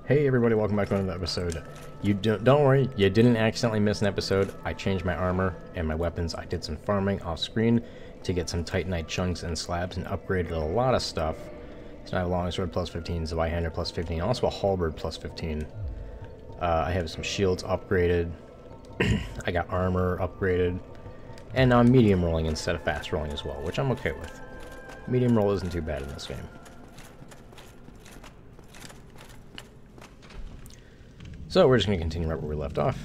Hey everybody, welcome back to another episode. Don't worry, you didn't accidentally miss an episode. I changed my armor and my weapons. I did some farming off screen to get some Titanite chunks and slabs and upgraded a lot of stuff. So I have a longsword plus 15, Zweihander plus 15, also a halberd plus 15. I have some shields upgraded. I got armor upgraded. And now I'm medium rolling instead of fast rolling as well, which I'm okay with. Medium roll isn't too bad in this game. So we're just going to continue right where we left off.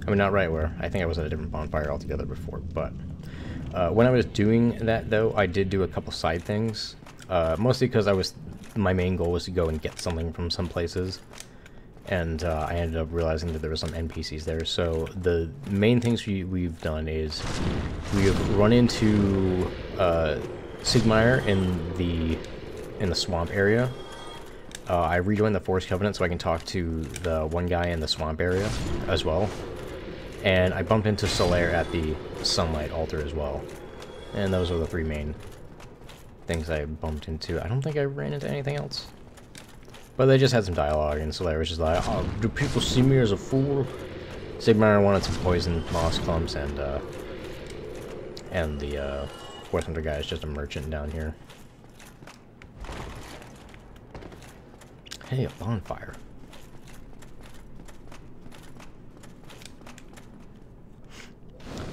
I mean, not right where. I think I was at a different bonfire altogether before, but when I was doing that, though, I did do a couple side things. Mostly because my main goal was to go and get something from some places, and I ended up realizing that there were some NPCs there. So the main things we've done is we've run into Sigmire in the swamp area. I rejoined the Forest Covenant so I can talk to the one guy in the swamp area as well. And I bumped into Solaire at the Sunlight Altar as well. And those are the three main things I bumped into. I don't think I ran into anything else. But they just had some dialogue, and Solaire was just like, oh, do people see me as a fool? Sigmar wanted some poison moss clumps, and the Forest Hunter guy is just a merchant down here. Hey, a bonfire.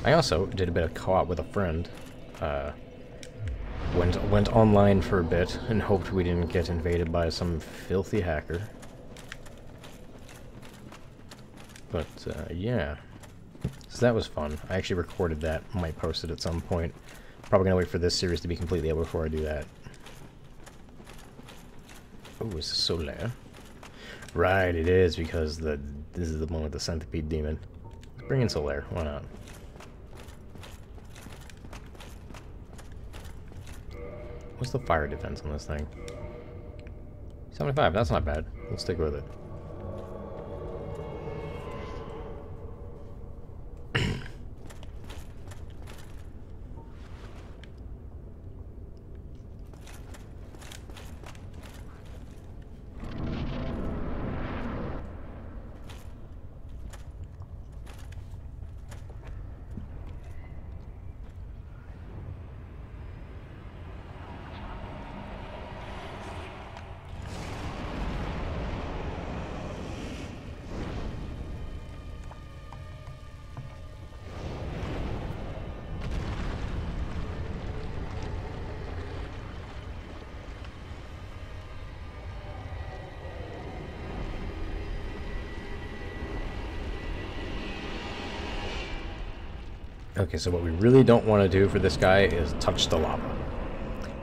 I also did a bit of co-op with a friend. Went online for a bit and hoped we didn't get invaded by some filthy hacker. But yeah, so that was fun. I actually recorded that. Might post it at some point. Probably gonna wait for this series to be completely out before I do that. Oh, it's Solaire. Right, it is, because this is the one with the centipede demon. Let's bring in Solaire, why not? What's the fire defense on this thing? 75, that's not bad. Let's stick with it. Okay, so what we really don't want to do for this guy is touch the lava.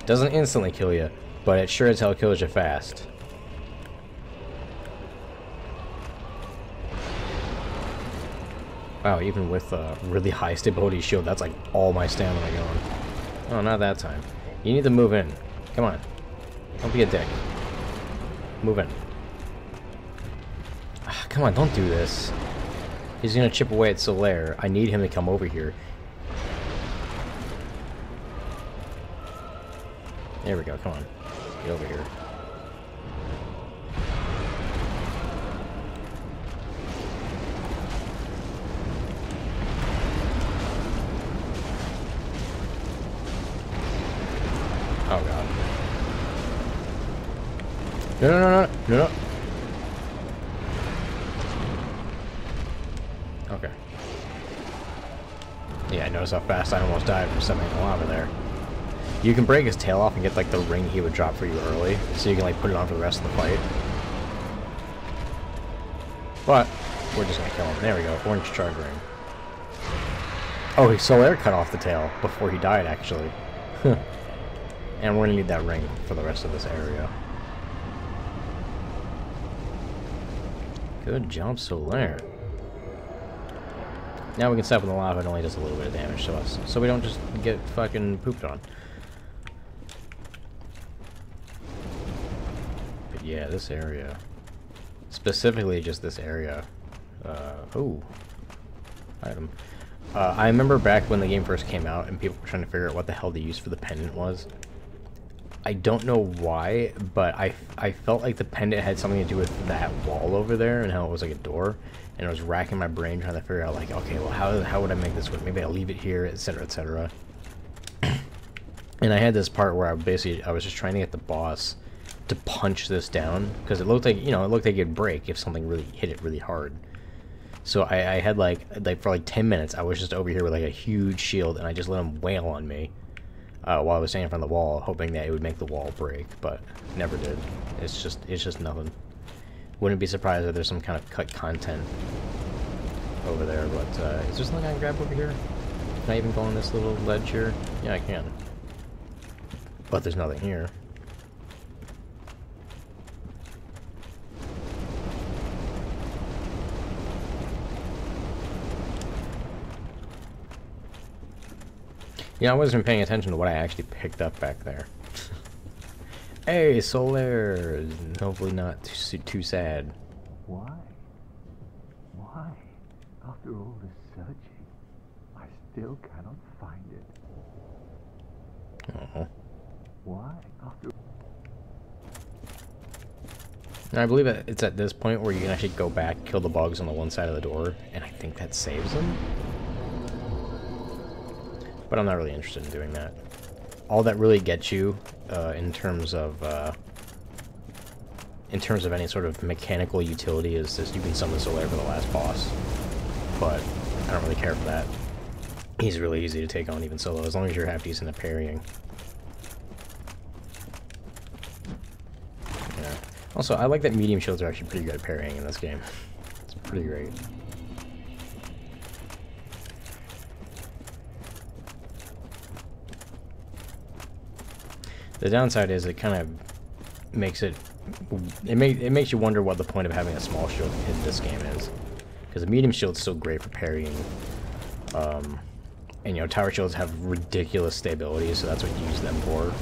Doesn't instantly kill you, but it sure as hell kills you fast. Wow, even with a really high stability shield, that's like all my stamina going. Oh, not that time. You need to move in. Come on. Don't be a dick. Move in. Ah, come on, don't do this. He's gonna chip away at Solaire. I need him to come over here. There we go, come on. Get over here. Oh god. No. Okay. Yeah, I noticed how fast I almost died from stepping in the lava there. You can break his tail off and get like the ring he would drop for you early, so you can like put it on for the rest of the fight. But we're just gonna kill him. There we go, orange charge ring. Oh, Solaire cut off the tail before he died, actually. And we're gonna need that ring for the rest of this area. Good job, Solaire. Now we can step in the lava. It only does a little bit of damage to us, so we don't just get fucking pooped on. But yeah, this area. Specifically just this area. Oh. Item. I remember back when the game first came out and people were trying to figure out what the hell the use for the pendant was. I don't know why, but I felt like the pendant had something to do with that wall over there and how it was like a door. And I was racking my brain trying to figure out, like, okay, well, how would I make this work? Maybe I'll leave it here, etc., etc. And I had this part where I was just trying to get the boss to punch this down, because it looked like, you know, it looked like it'd break if something really hit it really hard. So I had like for like 10 minutes, I was just over here with like a huge shield, and I just let him wail on me while I was standing in front of the wall, hoping that it would make the wall break, but never did. It's just nothing. Wouldn't be surprised if there's some kind of cut content over there, but is there something I can grab over here? Can I even go on this little ledge here? Yeah, I can. But there's nothing here. Yeah, I wasn't paying attention to what I actually picked up back there. Hey, Solar! Hopefully not too sad. Why? Why? After all this searching, I still cannot find it. Oh. Why? After... I believe it's at this point where you can actually go back, kill the bugs on the one side of the door, and I think that saves them. But I'm not really interested in doing that. All that really gets you in terms of any sort of mechanical utility is just you can summon Solar for the last boss. But I don't really care for that. He's really easy to take on even solo, as long as you're half decent at parrying. Yeah. Also, I like that medium shields are actually pretty good at parrying in this game. It's pretty great. The downside is it kind of makes it makes you wonder what the point of having a small shield in this game is, because the medium shield's still great for parrying, and you know, tower shields have ridiculous stability, so that's what you use them for.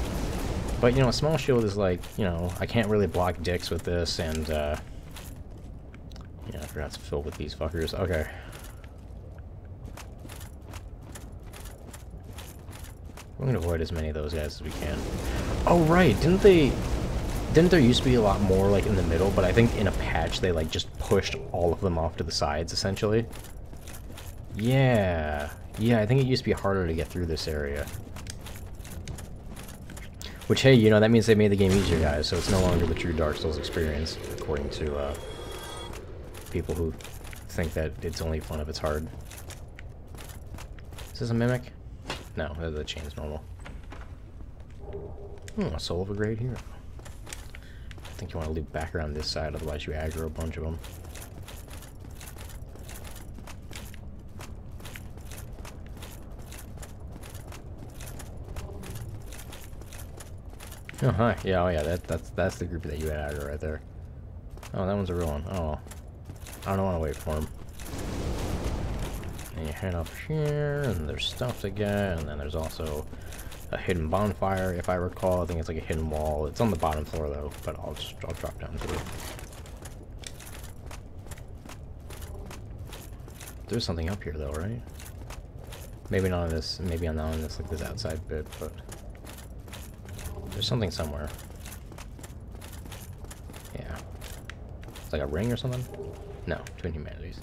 But you know, a small shield is like, you know, I can't really block dicks with this, and yeah, I forgot to fill with these fuckers. Okay. We're gonna avoid as many of those guys as we can. Oh right, didn't there used to be a lot more like in the middle, but I think in a patch they like just pushed all of them off to the sides essentially. Yeah, I think it used to be harder to get through this area. Which, hey, you know, that means they made the game easier, guys, so it's no longer the true Dark Souls experience, according to people who think that it's only fun if it's hard. Is this a mimic? No, the chain's normal. A soul of a great hero. I think you want to loop back around this side, otherwise you aggro a bunch of them. Oh, hi. Yeah, oh yeah, that's the group that you had aggro right there. Oh, that one's a real one. Oh. I don't want to wait for him. And you head up here, and there's stuff to get, and then there's also a hidden bonfire, if I recall. I think it's like a hidden wall. It's on the bottom floor, though, but I'll drop down to it. There's something up here, though, right? Maybe not on this, maybe not on this, like, this outside bit, but there's something somewhere. Yeah. It's like a ring or something? No, Twin Humanities.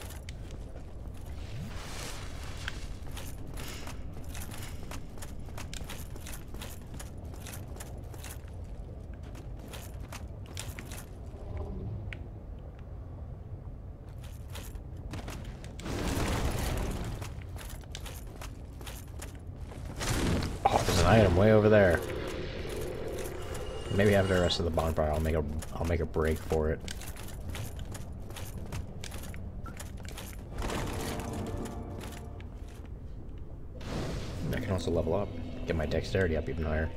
Oh, there's an item way over there. Maybe after the rest of the bonfire, I'll make a break for it. I can also level up, get my dexterity up even higher.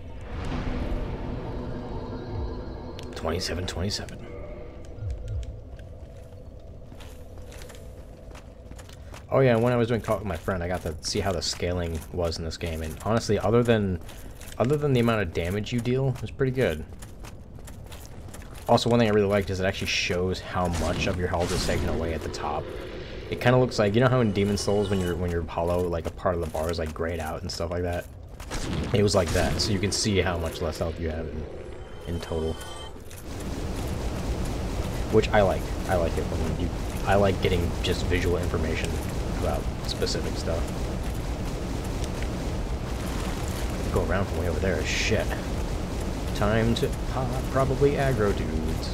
27. Oh yeah, when I was doing Call with my friend, I got to see how the scaling was in this game, and honestly, other than the amount of damage you deal, it was pretty good. Also, one thing I really liked is it actually shows how much of your health is taken away at the top. It kind of looks like, you know how in Demon Souls when you're hollow, like a part of the bar is like grayed out and stuff like that? It was like that, so you can see how much less health you have in total. Which I like. I like it when you... I like getting just visual information about specific stuff. Go around from way over there. Shit. Time to pop probably aggro dudes.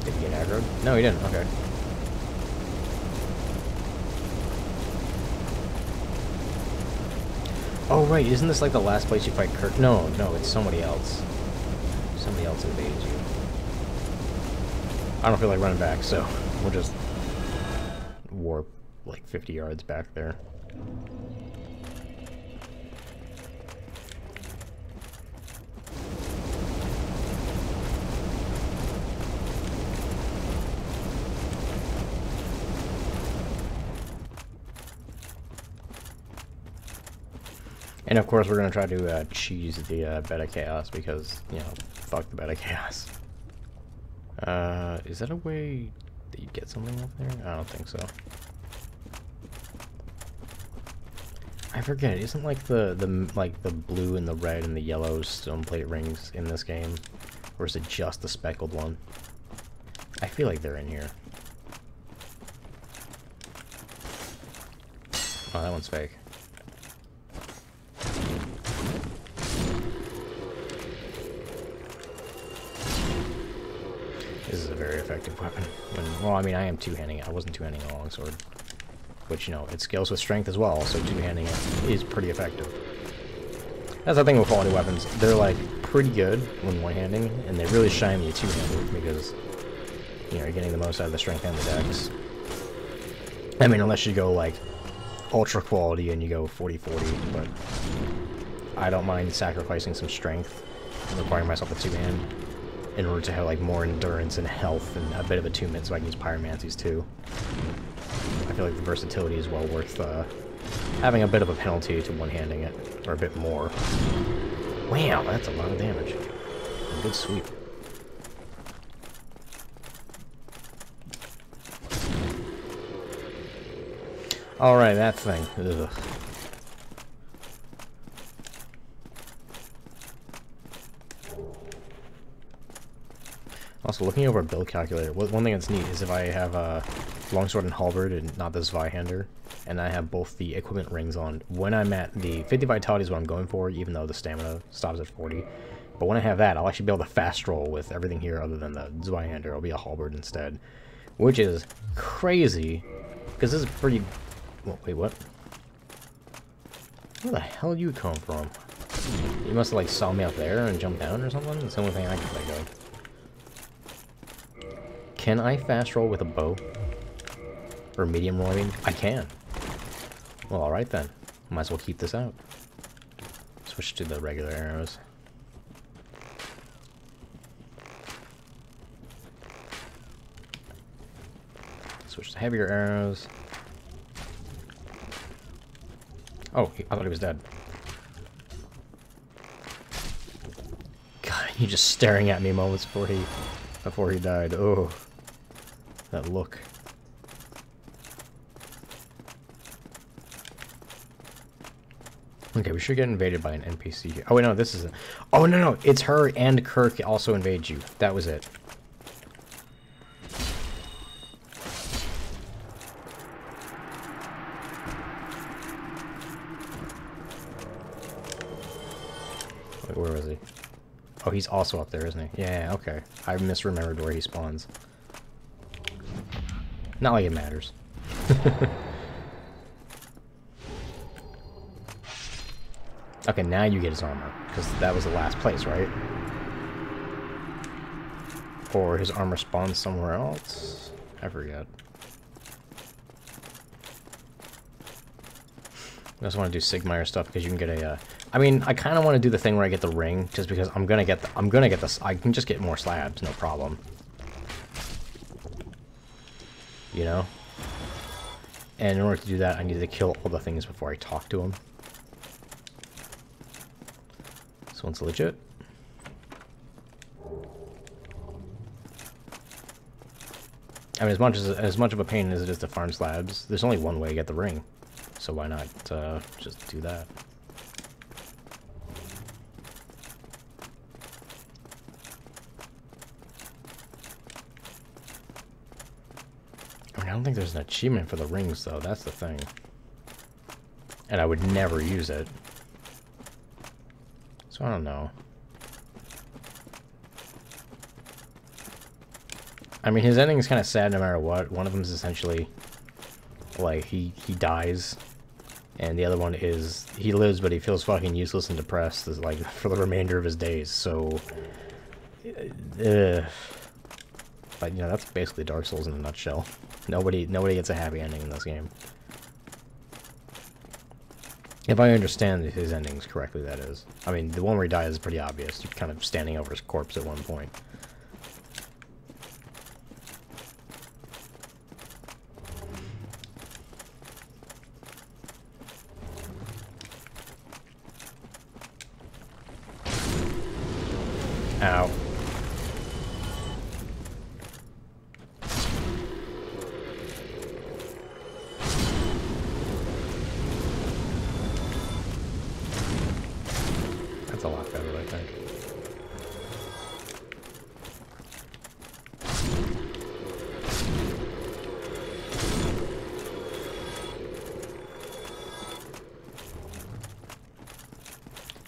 Did he get aggroed? No, he didn't. Okay. Oh, right. Isn't this like the last place you fight Kirk? No, no, it's somebody else. Somebody else invades you. I don't feel like running back, so we'll just warp like 50 yards back there. And of course, we're going to try to cheese the Beta Chaos because, you know, fuck the Beta Chaos. Is that a way that you get something up there? I don't think so. I forget. Isn't like the blue and the red and the yellow stone plate rings in this game, or is it just the speckled one? I feel like they're in here. Oh, that one's fake. This is a very effective weapon. Well, I mean, I am two-handing it. I wasn't two-handing a longsword. Which, you know, it scales with strength as well, so two-handing it is pretty effective. That's the thing with quality weapons. They're, like, pretty good when one-handing, and they really shine when you two-handed, because, you know, you're getting the most out of the strength and the dex. I mean, unless you go, like, ultra quality and you go 40-40, but I don't mind sacrificing some strength and requiring myself a two-hand in order to have, like, more endurance and health and a bit of attunement so I can use pyromancies, too. I feel like the versatility is well worth having a bit of a penalty to one-handing it, or a bit more. Wow, that's a lot of damage. A good sweep. Alright, that thing. Ugh. Also, looking over a build calculator, one thing that's neat is if I have a longsword and halberd and not the Zweihander, and I have both the equipment rings on, when I'm at the 50 vitality is what I'm going for, even though the stamina stops at 40. But when I have that, I'll actually be able to fast roll with everything here other than the Zweihander. It'll be a halberd instead, which is crazy, because this is pretty... Oh, wait, what? Where the hell did you come from? You must have, like, saw me up there and jumped down or something? That's the only thing I can think of. Can I fast roll with a bow? Or medium roll, I mean? I can. Well, alright then. Might as well keep this out. Switch to the regular arrows. Switch to heavier arrows. Oh, I thought he was dead. God, he's just staring at me moments before he died. Oh, that look. Okay, we should get invaded by an NPC here. Oh wait, no, this isn't. Oh no, no, it's her and Kirk also invade you. That was it. Wait, where was he? Oh, he's also up there, isn't he? Yeah, okay. I misremembered where he spawns. Not like it matters. Okay, now you get his armor, because that was the last place, right? Or his armor spawns somewhere else? I forget. I just want to do Sigmire stuff because you can get a. I mean, I kind of want to do the thing where I get the ring, just because I'm gonna get this. I can just get more slabs, no problem. You know. And in order to do that, I need to kill all the things before I talk to him. This one's legit. I mean, as much of a pain as it is to farm slabs, there's only one way to get the ring. so why not just do that? I mean, I don't think there's an achievement for the rings, though. That's the thing. And I would never use it. So I don't know. I mean, his ending is kind of sad no matter what. One of them is essentially, like, he dies. And the other one is, he lives, but he feels fucking useless and depressed, like, for the remainder of his days. So, but, you know, that's basically Dark Souls in a nutshell. Nobody gets a happy ending in this game. If I understand his endings correctly, that is. I mean, the one where he dies is pretty obvious. You're kind of standing over his corpse at one point. Ow. That's a lot better, I think.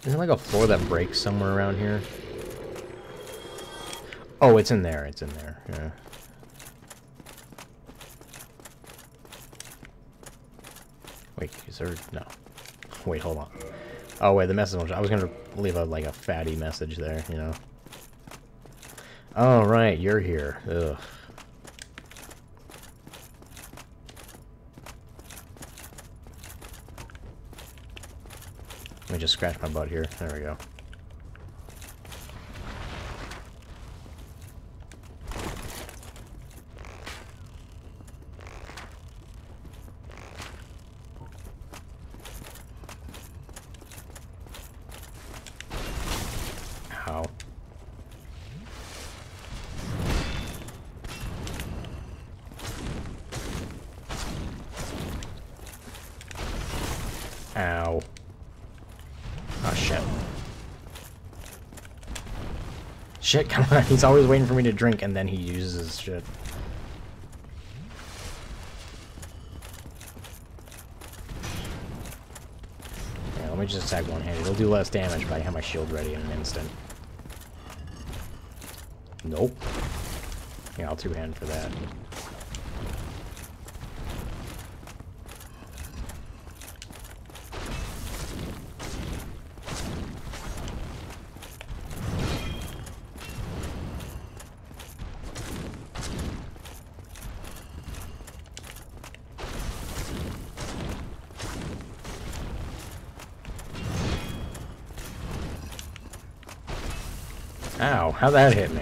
Isn't there like a floor that breaks somewhere around here? Oh, it's in there. It's in there. Yeah. Wait, is there... No. Wait, hold on. Oh, wait, the message... I was gonna leave a, like, a fatty message there, you know? Oh, right, you're here. Ugh. Let me just scratch my butt here. There we go. Ow. Ow. Oh, shit. Shit, come on. He's always waiting for me to drink, and then he uses his shit. Yeah, let me just attack one-handed. It'll do less damage, but I have my shield ready in an instant. Nope. Yeah, I'll two-hand for that. Ow, how'd that hit me?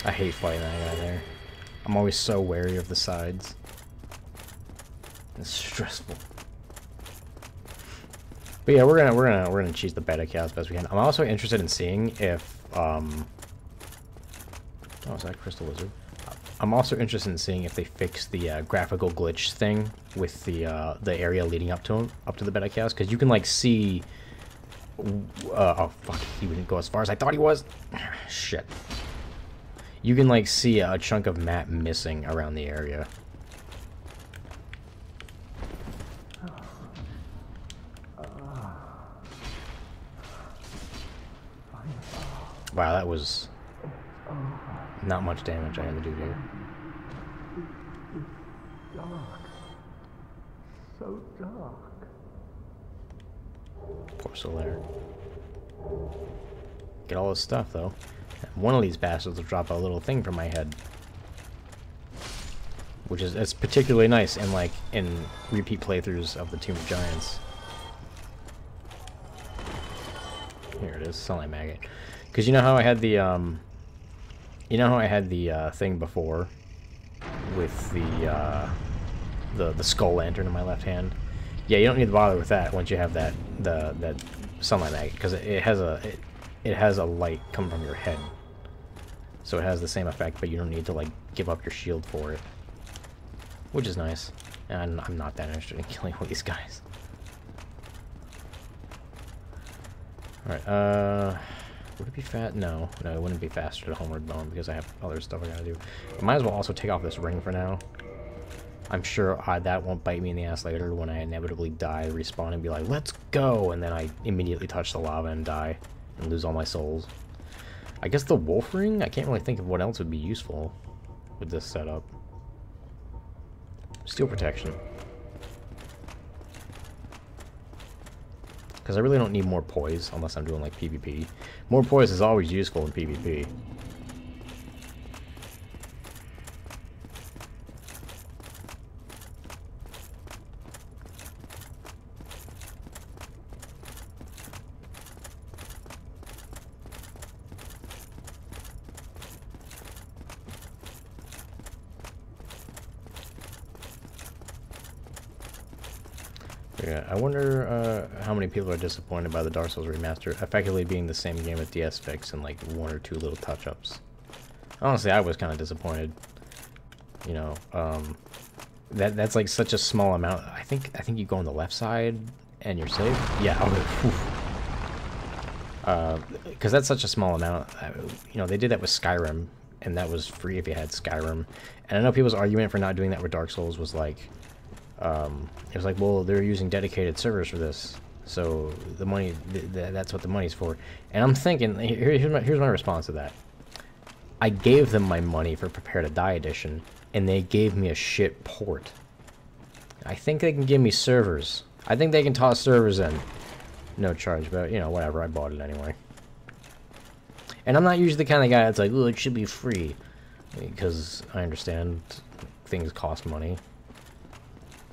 I hate fighting that guy there. I'm always so wary of the sides. It's stressful. But yeah, we're gonna cheese the beta cow as best we can. I'm also interested in seeing if oh, is that Crystal Wizard? I'm also interested in seeing if they fix the graphical glitch thing with the area leading up to the beta cows, because you can like see. Oh fuck! He wouldn't go as far as I thought he was. Shit. You can like see a chunk of map missing around the area. Wow, that was not much damage I had to do here. Dark. So dark. Poor Solaire. Get all this stuff though. One of these bastards will drop a little thing from my head, which is it's particularly nice in like in repeat playthroughs of the Tomb of Giants. Here it is, Sunlight Maggot. Because you know how I had the thing before with the skull lantern in my left hand. Yeah, you don't need to bother with that once you have that Sunlight Maggot, because it has it has a light coming from your head. So it has the same effect, but you don't need to, like, give up your shield for it. Which is nice. And I'm not that interested in killing all these guys. Alright, would it be fast? No, it wouldn't be faster to Homeward Bone because I have other stuff I gotta do. I might as well also take off this ring for now. I'm sure that won't bite me in the ass later when I inevitably die, respawn, and be like, let's go! And then I immediately touch the lava and die and lose all my souls. I guess the wolf ring? I can't really think of what else would be useful with this setup. Steel protection. Because I really don't need more poise unless I'm doing like PvP. More poise is always useful in PvP. Yeah, I wonder how many people are disappointed by the Dark Souls Remastered effectively being the same game with DS fix and like one or two little touch-ups. Honestly, I was kind of disappointed. You know, that's like such a small amount. I think you go on the left side and you're safe. Yeah, because that's such a small amount. You know, they did that with Skyrim, and that was free if you had Skyrim. And I know people's argument for not doing that with Dark Souls was like, it was like, well, they're using dedicated servers for this, so the money, that's what the money's for. And I'm thinking, here's my response to that. I gave them my money for Prepare to Die Edition, and they gave me a shit port. I think they can give me servers. I think they can toss servers in. No charge, but, you know, whatever, I bought it anyway. And I'm not usually the kind of guy that's like, oh, it should be free. Because I understand things cost money.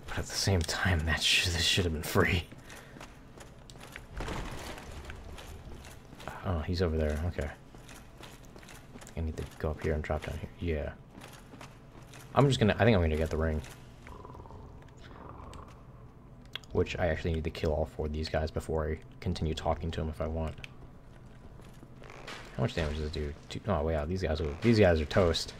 But at the same time, this should have been free. Oh, he's over there. Okay. I need to go up here and drop down here. Yeah. I think I'm gonna get the ring. Which I actually need to kill all four of these guys before I continue talking to them if I want. How much damage does this do? Oh, wow, these guys are toast.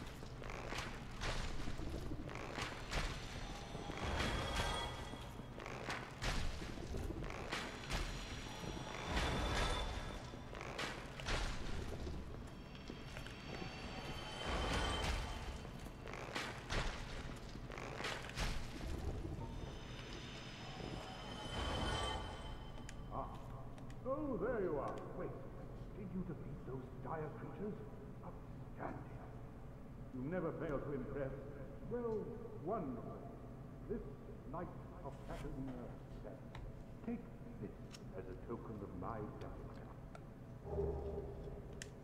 Oh, there you are. Wait, did you defeat those dire creatures? Outstanding. You never fail to impress. Well, wonderful. This night of pattern set. Take this as a token of my gratitude.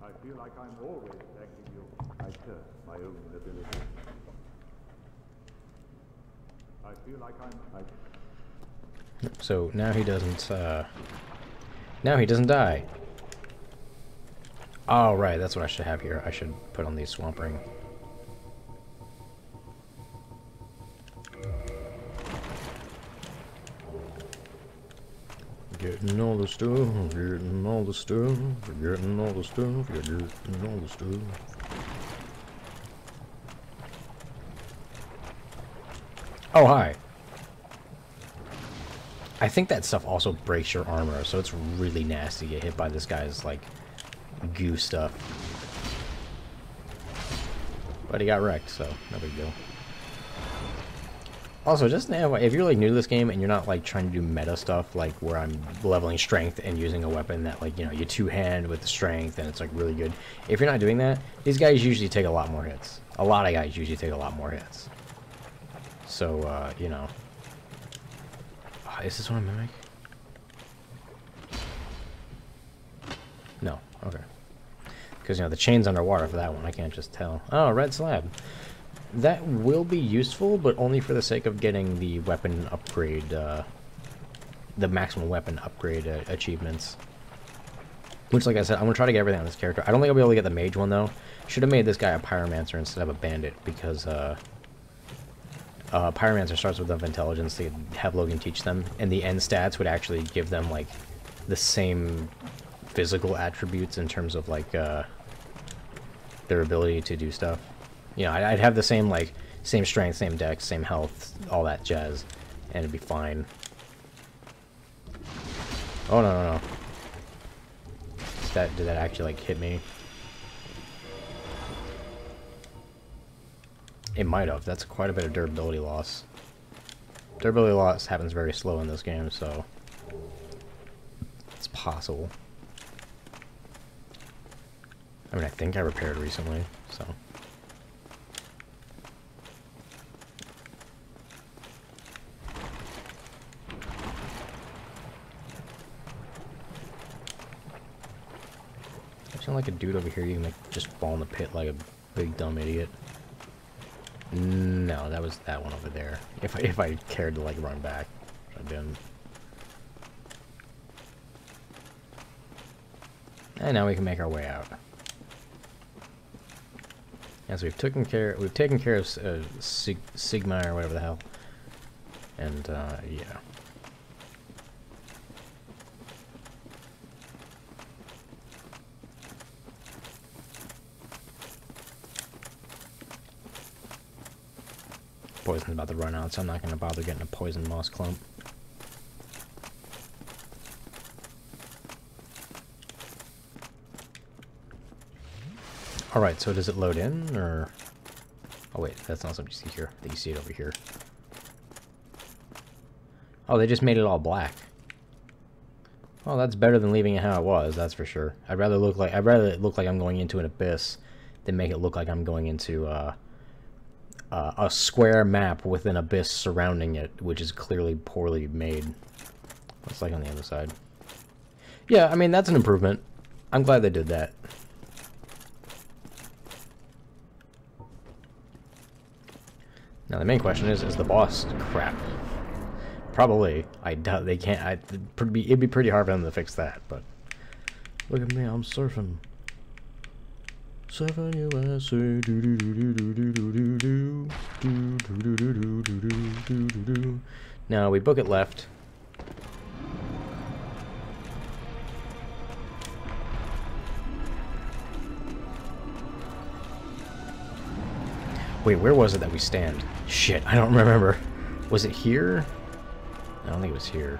I feel like I'm always thanking you. I curse my own ability. I feel like So now he doesn't, now he doesn't die. Oh, right, that's what I should have here. I should put on the swamp ring. Getting all the stuff, getting all the stuff, getting all the stuff, getting all the stuff. Oh, hi. I think that stuff also breaks your armor, so it's really nasty to get hit by this guy's, like, goo stuff. But he got wrecked, so no big deal. Also, just now, if you're, like, new to this game and you're not, like, trying to do meta stuff, like, where I'm leveling strength and using a weapon that, like, you know, you two-hand with the strength and it's, like, really good. If you're not doing that, these guys usually take a lot more hits. A lot of guys usually take a lot more hits. So, you know. Is this what I'm mimic? No. Okay. Because, you know, the chain's underwater for that one. I can't just tell. Oh, red slab. That will be useful, but only for the sake of getting the weapon upgrade, the maximum weapon upgrade achievements. Which, like I said, I'm going to try to get everything on this character. I don't think I'll be able to get the mage one, though. Should have made this guy a pyromancer instead of a bandit, because, pyromancer starts with enough intelligence to have Logan teach them, and the end stats would actually give them, like, the same physical attributes in terms of like their ability to do stuff. You know, I'd have the same like same strength, same dex, same health, all that jazz, and it'd be fine. Oh no no no! Did that actually like hit me? It might have. That's quite a bit of durability loss. Durability loss happens very slow in this game, so it's possible. I mean, I think I repaired recently, so. I sound like a dude over here. You can like just fall in the pit like a big dumb idiot. No, that was that one over there. If I cared to like run back, I didn't. And now we can make our way out. As we've taken care of Sigma or whatever the hell, and yeah. Poison's about to run out, so I'm not going to bother getting a poison moss clump. Alright, so does it load in, or... Oh wait, that's not something you see here. I think you see it over here. Oh, they just made it all black. Well, that's better than leaving it how it was, that's for sure. I'd rather it look like I'm going into an abyss than make it look like I'm going into a square map with an abyss surrounding it, which is clearly poorly made. What's like on the other side? Yeah, I mean, that's an improvement. I'm glad they did that. Now the main question is the boss crap? Probably. I doubt they can't. It'd be pretty hard for them to fix that, but... Look at me, I'm surfing. Surfing USA, do do do do do do do do do do do do do do do do. Now we book it left. Wait, where was it that we stand? Shit, I don't remember. Was it here? I don't think it was here.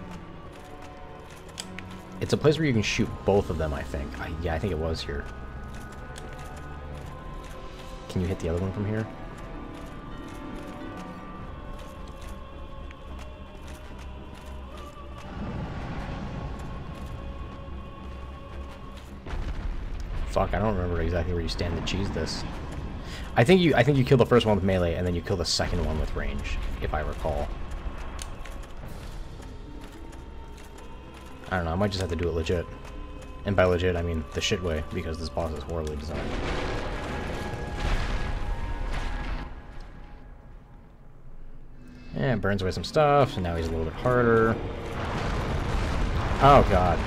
It's a place where you can shoot both of them, I think. Yeah, I think it was here. Can you hit the other one from here? Fuck, I don't remember exactly where you stand to cheese this. I think you kill the first one with melee, and then you kill the second one with range, if I recall. I don't know, I might just have to do it legit. And by legit, I mean the shit way, because this boss is horribly designed. Yeah, it burns away some stuff, and now he's a little bit harder. Oh god.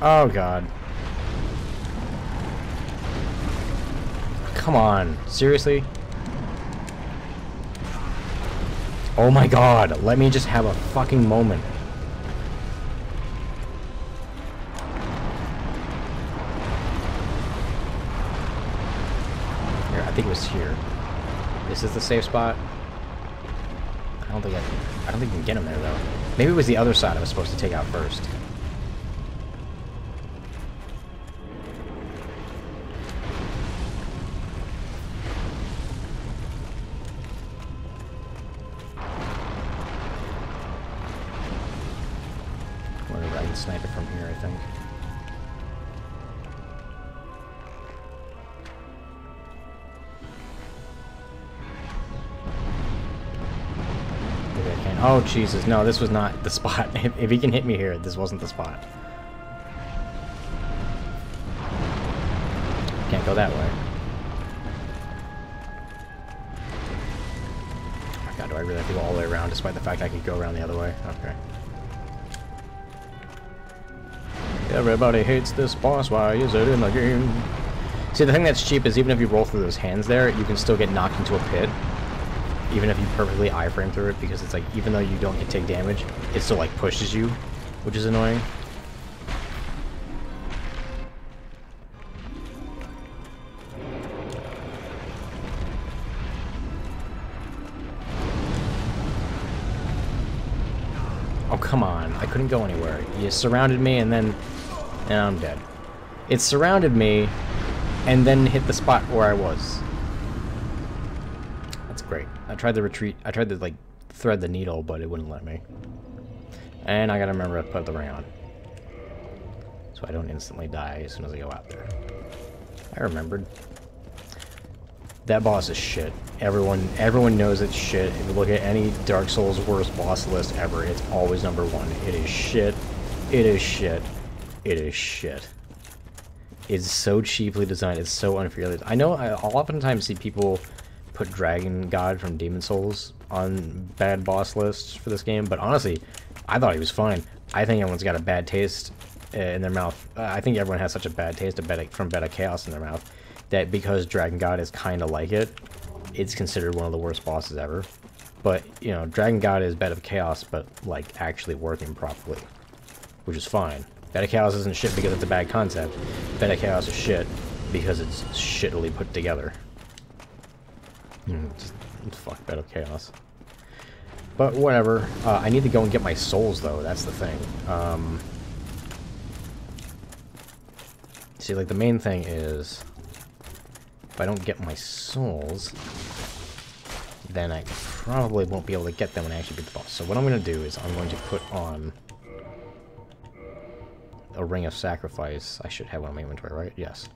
Oh god. Come on, seriously? Oh my god, let me just have a fucking moment. Here, I think it was here. This is the safe spot. I don't think you can get him there though. Maybe it was the other side I was supposed to take out first. Snipe it from here, I think. Maybe I can. Oh Jesus! No, this was not the spot. If he can hit me here, this wasn't the spot. Can't go that way. Oh my god, do I really have to go all the way around, despite the fact I could go around the other way? Okay. Everybody hates this boss, why is it in the game? See, the thing that's cheap is even if you roll through those hands there, you can still get knocked into a pit even if you perfectly iframe through it, because it's like, even though you don't take damage, it still like pushes you, which is annoying. Oh, come on. I couldn't go anywhere. You surrounded me and then... and I'm dead. It surrounded me and then hit the spot where I was. That's great. I tried to retreat. I tried to, like, thread the needle, but it wouldn't let me. And I gotta remember to put the ring on, so I don't instantly die as soon as I go out there. I remembered. That boss is shit. Everyone knows it's shit. If you look at any Dark Souls worst boss list ever, it's always number one. It is shit. It is shit. It is shit. It's so cheaply designed. It's so unfairly. I know I'll oftentimes see people put Dragon God from Demon Souls on bad boss lists for this game, but honestly, I thought he was fine. I think everyone's got a bad taste in their mouth. I think everyone has such a bad taste from Beta Chaos in their mouth that because Dragon God is kind of like it, it's considered one of the worst bosses ever. But, you know, Dragon God is Beta Chaos, but, like, actually working properly, which is fine. Beta Chaos isn't shit because it's a bad concept. Beta Chaos is shit because it's shittily put together. Just, fuck Beta Chaos. But whatever. I need to go and get my souls, though. That's the thing. See, like, the main thing is... if I don't get my souls, then I probably won't be able to get them when I actually beat the boss. So what I'm going to do is I'm going to put on a Ring of Sacrifice. I should have one in my inventory, right? Yes.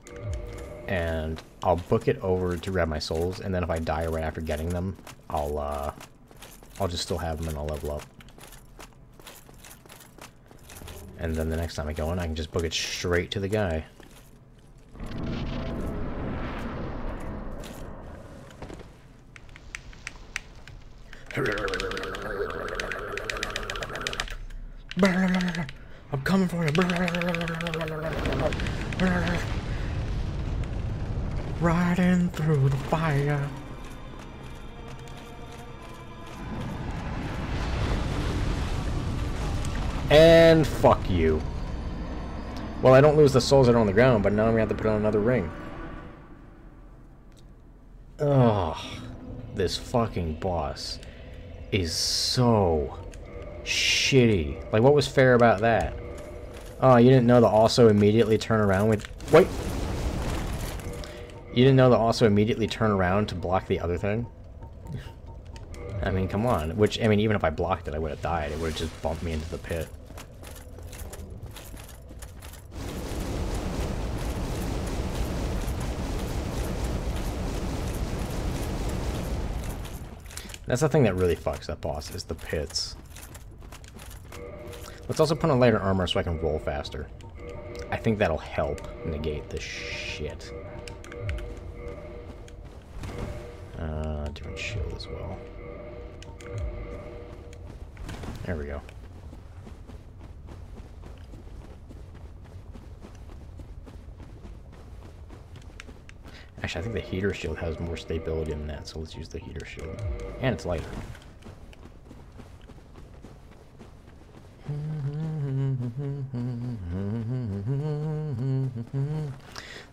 And I'll book it over to grab my souls, and then if I die right after getting them, I'll just still have them and I'll level up. And then the next time I go in, I can just book it straight to the guy. I'm coming for you. Riding through the fire. And fuck you. Well, I don't lose the souls that are on the ground, but now I'm gonna have to put on another ring. Ugh. This fucking boss is so shitty. Like, what was fair about that? Oh, you didn't know to also immediately turn around with... wait! You didn't know to also immediately turn around to block the other thing? I mean, come on. Which, I mean, even if I blocked it, I would have died. It would have just bumped me into the pit. That's the thing that really fucks that boss, is the pits. Let's also put on lighter armor so I can roll faster. I think that'll help negate the shit. Different shield as well. There we go. Actually, I think the heater shield has more stability than that, so let's use the heater shield. And it's lighter.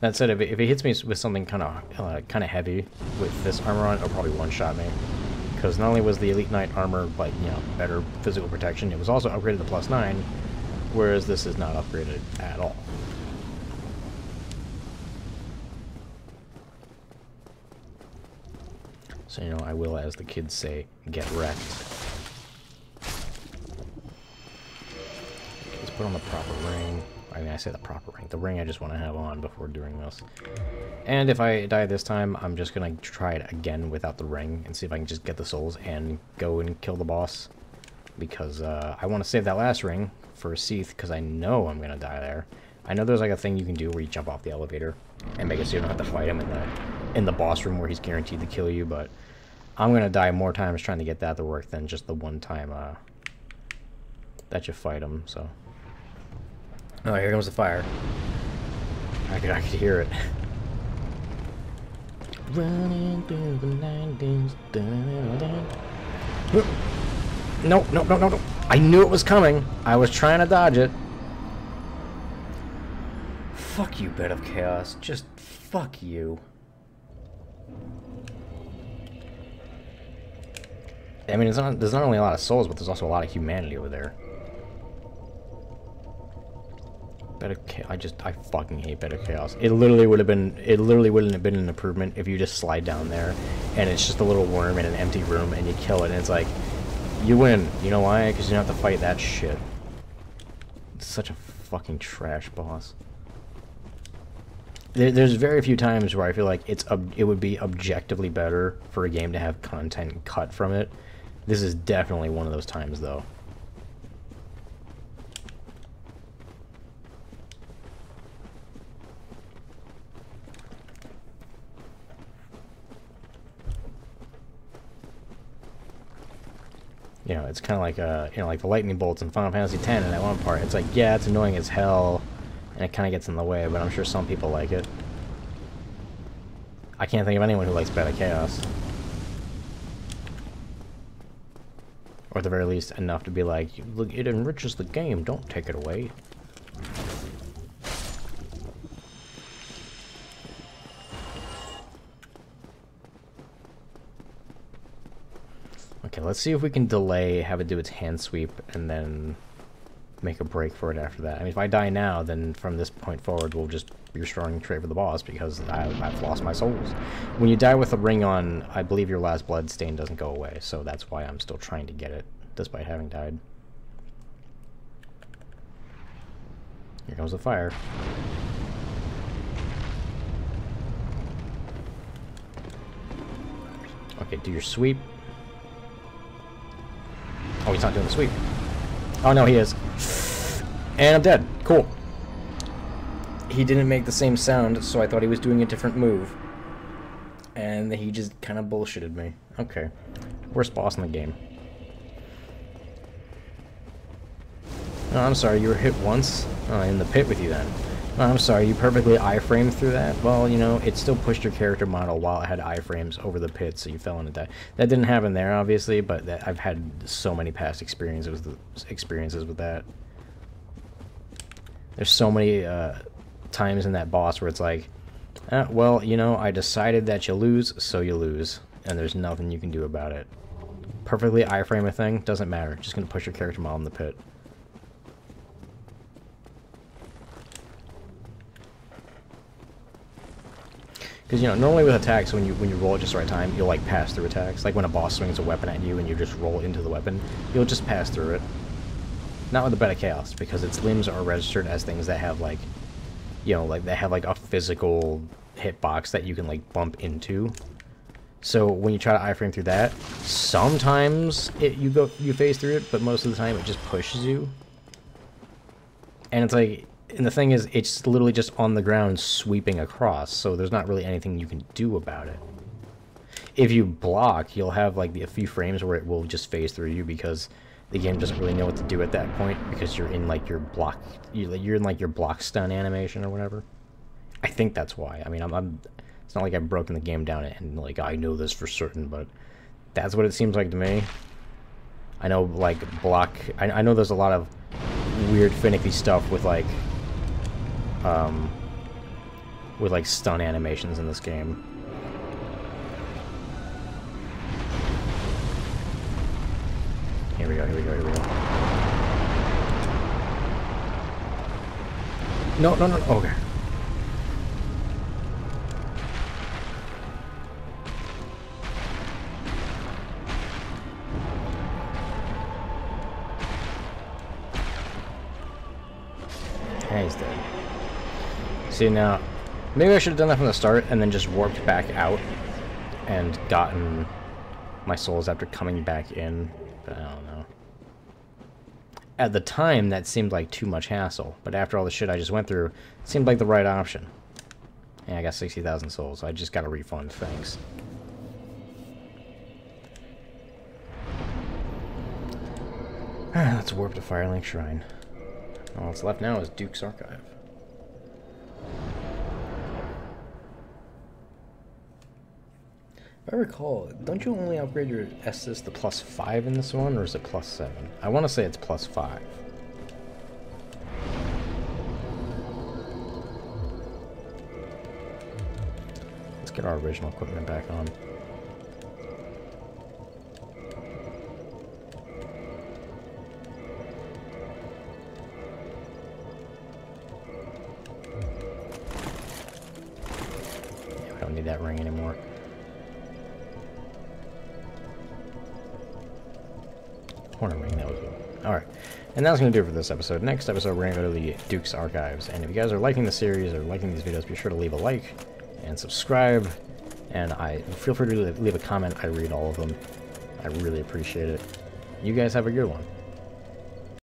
That said, if it hits me with something kind of heavy with this armor on, it'll probably one-shot me. Because not only was the Elite Knight armor, like, you know, better physical protection, it was also upgraded to +9, whereas this is not upgraded at all. So, you know, I will, as the kids say, get wrecked. Okay, let's put on the proper ring. I mean, I say the proper ring. The ring I just want to have on before doing this. And if I die this time, I'm just going to try it again without the ring and see if I can just get the souls and go and kill the boss. Because I want to save that last ring for Seath, because I know I'm going to die there. I know there's like a thing you can do where you jump off the elevator and make it so you don't have to fight him in the boss room where he's guaranteed to kill you, but I'm going to die more times trying to get that to work than just the one time that you fight him, so... Oh, here comes the fire. I could hear it. Running through the 90s. No, no, no, no, no. I knew it was coming. I was trying to dodge it. Fuck you, Bed of Chaos. Just fuck you. I mean, there's not only a lot of souls, but there's also a lot of humanity over there. Bed of Chaos. I fucking hate Bed of Chaos. It literally wouldn't have been an improvement if you just slide down there and it's just a little worm in an empty room and you kill it and it's like, you win. You know why? Because you don't have to fight that shit. It's such a fucking trash boss. There's very few times where I feel like it would be objectively better for a game to have content cut from it. This is definitely one of those times, though. You know, it's kind of like you know, like the lightning bolts in Final Fantasy X in that one part. It's like, yeah, it's annoying as hell, and it kind of gets in the way, but I'm sure some people like it. I can't think of anyone who likes Bed of Chaos. Or at the very least, enough to be like, look, it enriches the game, don't take it away. Okay, let's see if we can delay, have it do its hand sweep, and then make a break for it after that. I mean, if I die now, then from this point forward, we'll just be restoring trade for the boss, because I've lost my souls. When you die with a ring on, I believe your last blood stain doesn't go away, so that's why I'm still trying to get it, despite having died. Here comes the fire. Okay, do your sweep. Oh, he's not doing the sweep. Oh, no, he is. And I'm dead. Cool. He didn't make the same sound, so I thought he was doing a different move. And he just kind of bullshitted me. Okay. Worst boss in the game. Oh, I'm sorry, you were hit once? Oh, in the pit with you then. Oh, I'm sorry, you perfectly iframed through that? Well, you know, it still pushed your character model while it had iframes over the pit, so you fell into that. That didn't happen there, obviously, but I've had so many past experiences with that. There's so many times in that boss where it's like, well, you know, I decided that you lose, so you lose, and there's nothing you can do about it. Perfectly iframe a thing, doesn't matter. Just gonna push your character model in the pit. Because, you know, normally with attacks, when you roll at just the right time, you'll, like, pass through attacks. Like when a boss swings a weapon at you and you just roll into the weapon, you'll just pass through it. Not with the Bed of Chaos, because its limbs are registered as things that have, like, you know, like, they have, like, a physical hitbox that you can, like, bump into. So when you try to iframe through that, sometimes you phase through it, but most of the time it just pushes you. And it's like... And the thing is, it's literally just on the ground sweeping across, so there's not really anything you can do about it. If you block, you'll have like a few frames where it will just phase through you because the game doesn't really know what to do at that point because you're in like your block, you're in like your block stun animation or whatever. I think that's why. I mean, it's not like I've broken the game down and like I know this for certain, but that's what it seems like to me. I know like block. I know there's a lot of weird finicky stuff with like stun animations in this game. Here we go, here we go, here we go. No, no, no, okay. Yeah, he's dead. See, now, maybe I should have done that from the start and then just warped back out and gotten my souls after coming back in, but I don't know. At the time, that seemed like too much hassle, but after all the shit I just went through, it seemed like the right option. Yeah, I got 60,000 souls, so I just got a refund, thanks. Let's warp to Firelink Shrine. All that's left now is Duke's Archive. If I recall, don't you only upgrade your Estus to +5 in this one, or is it +7? I want to say it's +5. Let's get our original equipment back on. Yeah, we don't need that ring anymore. Corner ring, that was it. Alright, and that's going to do it for this episode. Next episode, we're going to go to the Duke's Archives. And if you guys are liking the series or liking these videos, be sure to leave a like and subscribe. And feel free to leave a comment. I read all of them. I really appreciate it. You guys have a good one.